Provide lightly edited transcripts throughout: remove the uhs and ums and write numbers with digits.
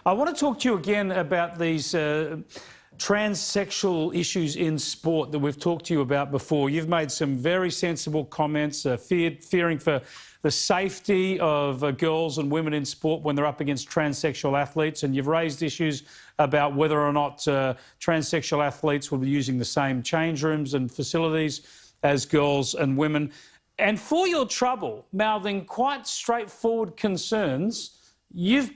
I want to talk to you again about these transsexual issues in sport that we've talked to you about before. You've made some very sensible comments, fearing for the safety of girls and women in sport when they're up against transsexual athletes, and you've raised issues about whether or not transsexual athletes will be using the same change rooms and facilities as girls and women. And for your trouble, mouthing quite straightforward concerns, you've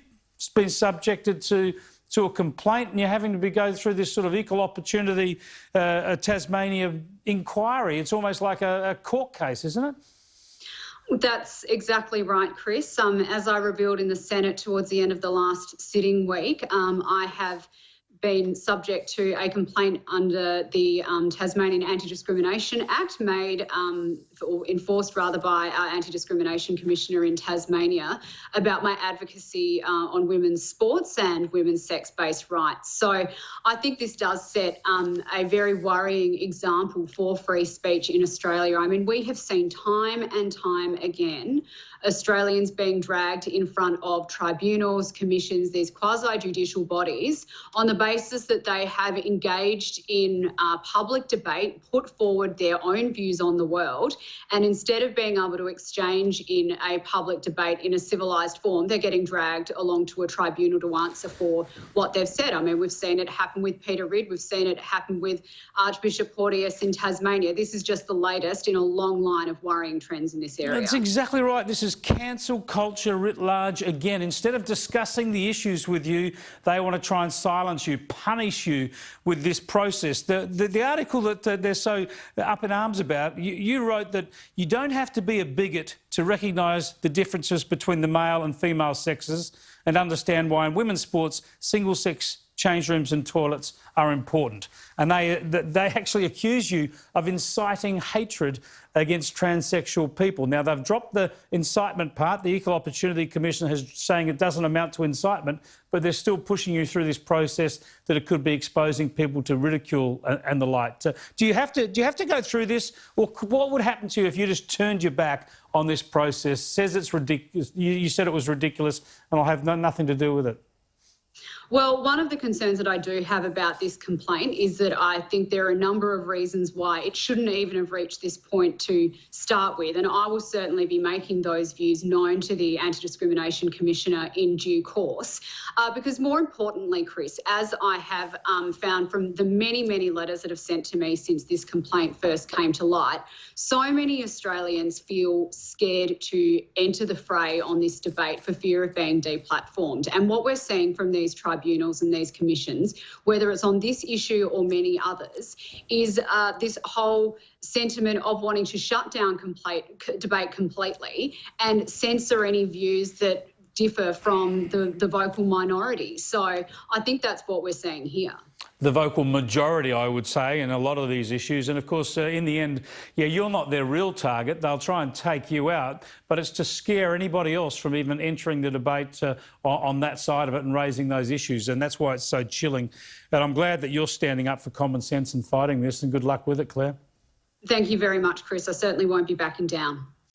been subjected to a complaint, and you're having to go through this sort of equal opportunity Tasmania inquiry. It's almost like a court case, isn't it? That's exactly right, Chris. As I revealed in the Senate towards the end of the last sitting week, I have been subject to a complaint under the Tasmanian Anti-Discrimination Act made or enforced rather by our Anti-Discrimination Commissioner in Tasmania about my advocacy on women's sports and women's sex-based rights. So I think this does set a very worrying example for free speech in Australia. I mean, we have seen time and time again Australians being dragged in front of tribunals, commissions, these quasi-judicial bodies on the basis that they have engaged in public debate, put forward their own views on the world, and instead of being able to exchange in a public debate in a civilised form, they're getting dragged along to a tribunal to answer for what they've said. I mean, we've seen it happen with Peter Ridd, we've seen it happen with Archbishop Porteous in Tasmania. This is just the latest in a long line of worrying trends in this area. That's exactly right. This is cancel culture writ large again. Instead of discussing the issues with you, they want to try and silence you, punish you with this process. The article that they're so up in arms about, you wrote that you don't have to be a bigot to recognise the differences between the male and female sexes and understand why in women's sports single-sex change rooms and toilets are important. And they actually accuse you of inciting hatred against transsexual people. Now, they've dropped the incitement part. The Equal Opportunity Commission is saying it doesn't amount to incitement, but they're still pushing you through this process that it could be exposing people to ridicule and the like. Do you have to go through this, or what would happen to you if you just turned your back on this process, says it's ridiculous, you said it was ridiculous, and I'll have nothing to do with it? Well, one of the concerns that I do have about this complaint is that I think there are a number of reasons why it shouldn't even have reached this point to start with, and I will certainly be making those views known to the Anti-Discrimination Commissioner in due course, because more importantly, Chris, as I have found from the many, many letters that have sent to me since this complaint first came to light, so many Australians feel scared to enter the fray on this debate for fear of being deplatformed. And what we're seeing from these tribunals and these commissions, whether it's on this issue or many others, is this whole sentiment of wanting to shut down debate completely and censor any views that differ from the vocal minority. So I think that's what we're seeing here. The vocal majority, I would say, in a lot of these issues. And, of course, in the end, yeah, you're not their real target. They'll try and take you out, but it's to scare anybody else from even entering the debate on that side of it and raising those issues. And that's why it's so chilling. And I'm glad that you're standing up for common sense and fighting this, and good luck with it, Claire. Thank you very much, Chris. I certainly won't be backing down.